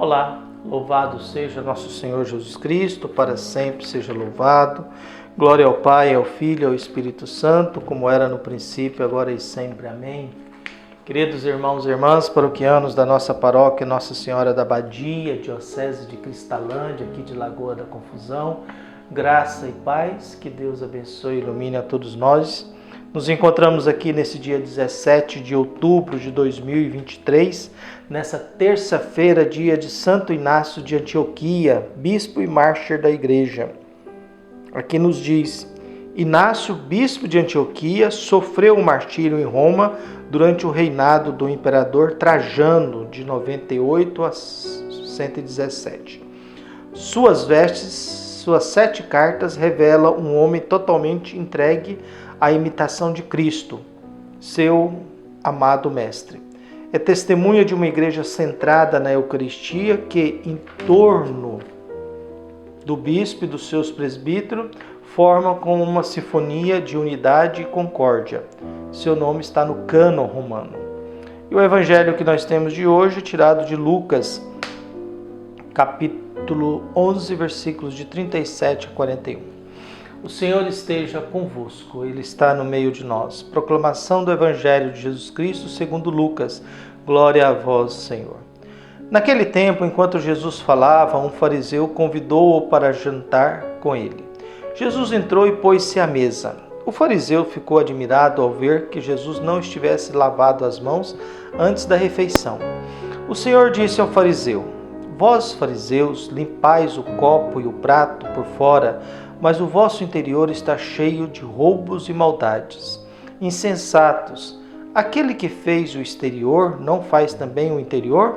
Olá, louvado seja nosso Senhor Jesus Cristo, para sempre seja louvado. Glória ao Pai, ao Filho e ao Espírito Santo, como era no princípio, agora e sempre. Amém. Queridos irmãos e irmãs paroquianos da nossa paróquia Nossa Senhora da Badia, Diocese de Cristalândia, aqui de Lagoa da Confusão, graça e paz, que Deus abençoe e ilumine a todos nós. Nos encontramos aqui nesse dia 17 de outubro de 2023, nessa terça-feira, dia de Santo Inácio de Antioquia, bispo e mártir da igreja. Aqui nos diz: Inácio, bispo de Antioquia, sofreu o martírio em Roma durante o reinado do imperador Trajano, de 98 a 117. Suas vestes, suas 7 cartas revelam um homem totalmente entregue à imitação de Cristo, seu amado mestre. É testemunha de uma igreja centrada na Eucaristia que, em torno do bispo e dos seus presbíteros, forma como uma sinfonia de unidade e concórdia. Seu nome está no cânon romano. E o evangelho que nós temos de hoje, tirado de Lucas, capítulo 11, versículos de 37 a 41. O Senhor esteja convosco, Ele está no meio de nós. Proclamação do Evangelho de Jesus Cristo segundo Lucas. Glória a vós, Senhor. Naquele tempo, enquanto Jesus falava, um fariseu convidou-o para jantar com ele. Jesus entrou e pôs-se à mesa. O fariseu ficou admirado ao ver que Jesus não estivesse lavado as mãos antes da refeição. O Senhor disse ao fariseu: Vós, fariseus, limpais o copo e o prato por fora, mas o vosso interior está cheio de roubos e maldades. Insensatos, aquele que fez o exterior não faz também o interior?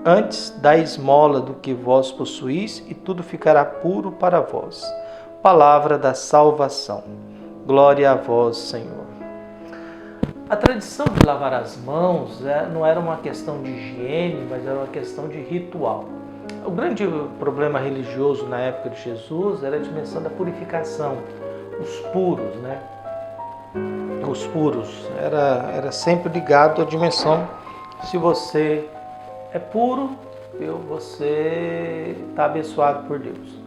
Antes, dai esmola do que vós possuís, e tudo ficará puro para vós. Palavra da salvação. Glória a vós, Senhor. A tradição de lavar as mãos não era uma questão de higiene, mas era uma questão de ritual. O grande problema religioso na época de Jesus era a dimensão da purificação, os puros, né? Os puros, era sempre ligado à dimensão, se você é puro, você está abençoado por Deus.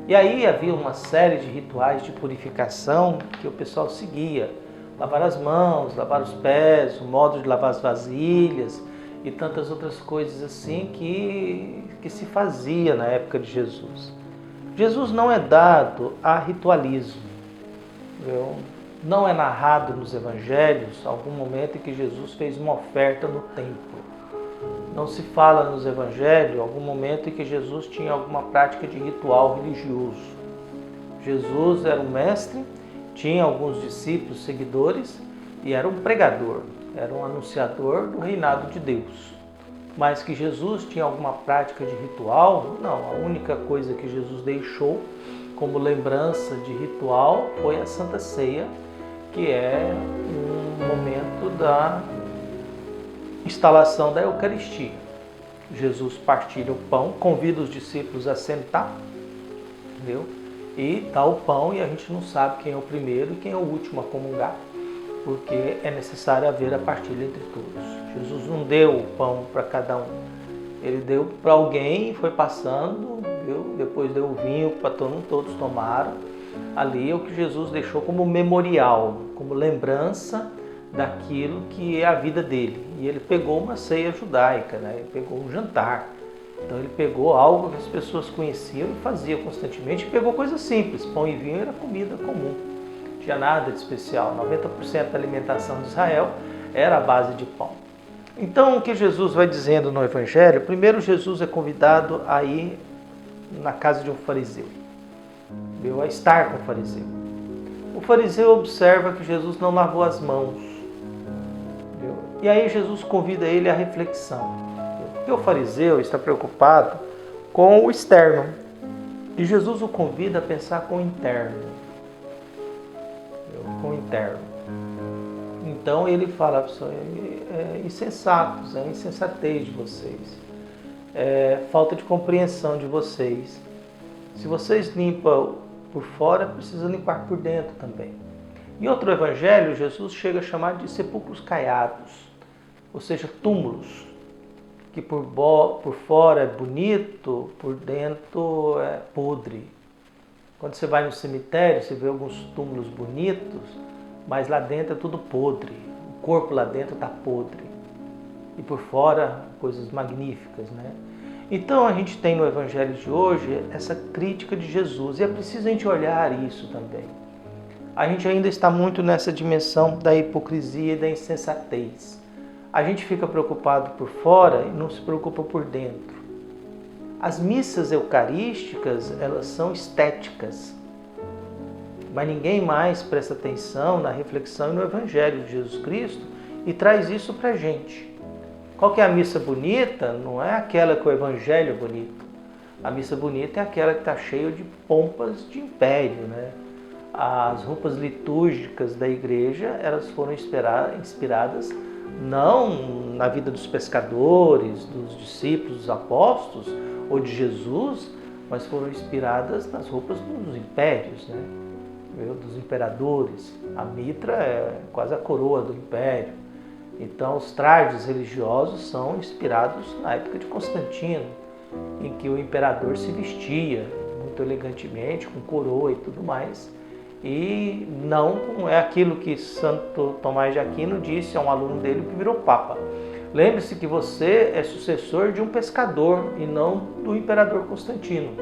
E aí havia uma série de rituais de purificação que o pessoal seguia. Lavar as mãos, lavar os pés, o modo de lavar as vasilhas e tantas outras coisas assim que se fazia na época de Jesus. Jesus não é dado a ritualismo. Não é narrado nos evangelhos algum momento em que Jesus fez uma oferta no templo. Não se fala nos evangelhos algum momento em que Jesus tinha alguma prática de ritual religioso. Jesus era um mestre, tinha alguns discípulos, seguidores, e era um pregador, era um anunciador do reinado de Deus. Mas que Jesus tinha alguma prática de ritual? Não, a única coisa que Jesus deixou como lembrança de ritual foi a Santa Ceia, que é um momento da instalação da Eucaristia. Jesus partilha o pão, convida os discípulos a sentar, entendeu? E dá o pão, e a gente não sabe quem é o primeiro e quem é o último a comungar, porque é necessário haver a partilha entre todos. Jesus não deu o pão para cada um, ele deu para alguém e foi passando, viu? Depois deu o vinho para todos tomaram. Ali é o que Jesus deixou como memorial, como lembrança daquilo que é a vida dele. E ele pegou uma ceia judaica, né? Ele pegou um jantar. Então ele pegou algo que as pessoas conheciam e faziam constantemente, e pegou coisas simples. Pão e vinho era comida comum, não tinha nada de especial. 90% da alimentação de Israel era a base de pão. Então o que Jesus vai dizendo no Evangelho? Primeiro, Jesus é convidado a ir na casa de um fariseu, a estar com o fariseu. O fariseu observa que Jesus não lavou as mãos. E aí Jesus convida ele à reflexão. Porque o fariseu está preocupado com o externo. E Jesus o convida a pensar com o interno. Com o interno. Então ele fala, insensatos, é insensatez de vocês. É falta de compreensão de vocês. Se vocês limpam por fora, precisa limpar por dentro também. Em outro evangelho, Jesus chega a chamar de sepulcros caiados, ou seja, túmulos. que por fora é bonito, por dentro é podre. Quando você vai no cemitério, você vê alguns túmulos bonitos, mas lá dentro é tudo podre. O corpo lá dentro está podre. E por fora, coisas magníficas, né? Então a gente tem no Evangelho de hoje essa crítica de Jesus. E é preciso a gente olhar isso também. A gente ainda está muito nessa dimensão da hipocrisia e da insensatez. A gente fica preocupado por fora e não se preocupa por dentro. As missas eucarísticas, elas são estéticas, mas ninguém mais presta atenção na reflexão e no Evangelho de Jesus Cristo e traz isso para a gente. Qual que é a missa bonita? Não é aquela que o Evangelho é bonito. A missa bonita é aquela que está cheia de pompas de império, né? As roupas litúrgicas da igreja, elas foram inspiradas não na vida dos pescadores, dos discípulos, dos apóstolos ou de Jesus, mas foram inspiradas nas roupas dos impérios, né? Dos imperadores. A mitra é quase a coroa do império. Então os trajes religiosos são inspirados na época de Constantino, em que o imperador se vestia muito elegantemente, com coroa e tudo mais. E não é aquilo que Santo Tomás de Aquino disse a um aluno dele que virou papa. Lembre-se que você é sucessor de um pescador e não do imperador Constantino.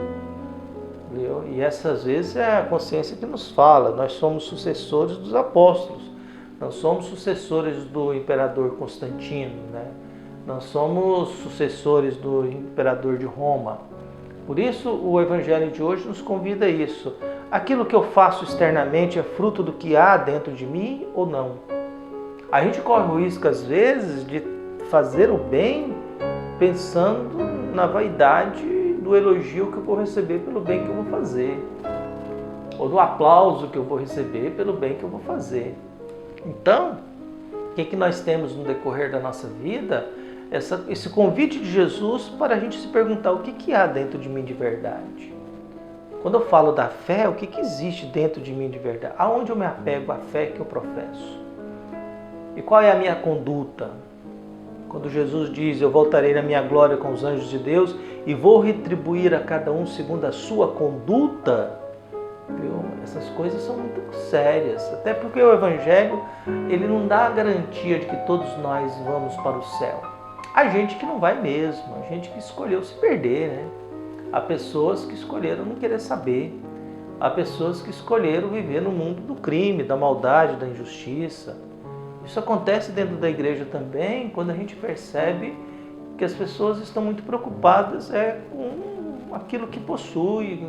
Entendeu? E essas vezes é a consciência que nos fala. Nós somos sucessores dos apóstolos. Não somos sucessores do imperador Constantino, né? Não somos sucessores do imperador de Roma. Por isso o Evangelho de hoje nos convida a isso. Aquilo que eu faço externamente é fruto do que há dentro de mim ou não? A gente corre o risco, às vezes, de fazer o bem pensando na vaidade do elogio que eu vou receber pelo bem que eu vou fazer, ou do aplauso que eu vou receber pelo bem que eu vou fazer. Então, o que nós temos no decorrer da nossa vida? Esse convite de Jesus para a gente se perguntar o que há dentro de mim de verdade. Quando eu falo da fé, o que existe dentro de mim de verdade? Aonde eu me apego à fé que eu professo? E qual é a minha conduta? Quando Jesus diz, eu voltarei na minha glória com os anjos de Deus e vou retribuir a cada um segundo a sua conduta, viu? Essas coisas são muito sérias. Até porque o Evangelho, ele não dá a garantia de que todos nós vamos para o céu. Há gente que não vai mesmo, há gente que escolheu se perder, né? Há pessoas que escolheram não querer saber. Há pessoas que escolheram viver no mundo do crime, da maldade, da injustiça. Isso acontece dentro da igreja também, quando a gente percebe que as pessoas estão muito preocupadas com aquilo que possui,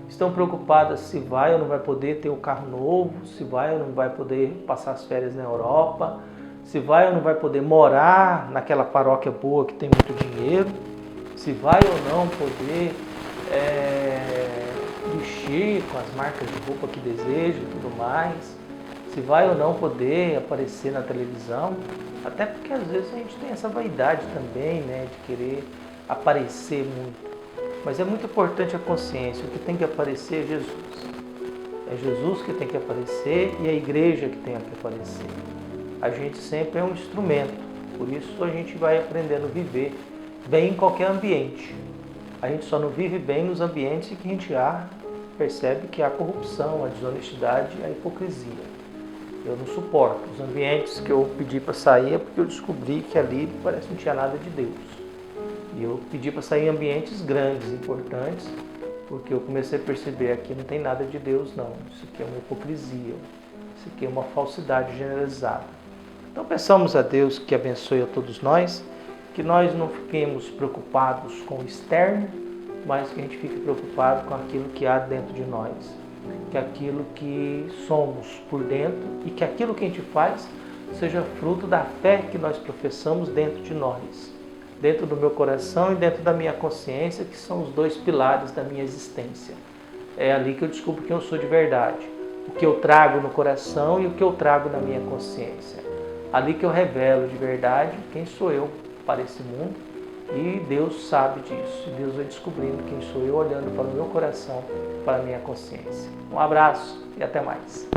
estão preocupadas se vai ou não vai poder ter um carro novo, se vai ou não vai poder passar as férias na Europa, se vai ou não vai poder morar naquela paróquia boa que tem muito dinheiro, se vai ou não poder vestir com as marcas de roupa que deseja e tudo mais, se vai ou não poder aparecer na televisão, até porque às vezes a gente tem essa vaidade também, né, de querer aparecer muito. Mas é muito importante a consciência, o que tem que aparecer é Jesus. É Jesus que tem que aparecer e a igreja que tem que aparecer. A gente sempre é um instrumento, por isso a gente vai aprendendo a viver bem em qualquer ambiente. A gente só não vive bem nos ambientes em que a gente percebe que há corrupção, a desonestidade, a hipocrisia. Eu não suporto os ambientes que eu pedi para sair, porque eu descobri que ali parece que não tinha nada de Deus. E eu pedi para sair em ambientes grandes, importantes, porque eu comecei a perceber aqui não tem nada de Deus não. Isso aqui é uma hipocrisia, isso aqui é uma falsidade generalizada. Então peçamos a Deus que abençoe a todos nós, que nós não fiquemos preocupados com o externo, mas que a gente fique preocupado com aquilo que há dentro de nós, que aquilo que somos por dentro e que aquilo que a gente faz seja fruto da fé que nós professamos dentro de nós, dentro do meu coração e dentro da minha consciência, que são os dois pilares da minha existência. É ali que eu descubro quem eu sou de verdade, o que eu trago no coração e o que eu trago na minha consciência. Ali que eu revelo de verdade quem sou eu para esse mundo, e Deus sabe disso. E Deus vai descobrindo quem sou eu, olhando para o meu coração, para a minha consciência. Um abraço e até mais.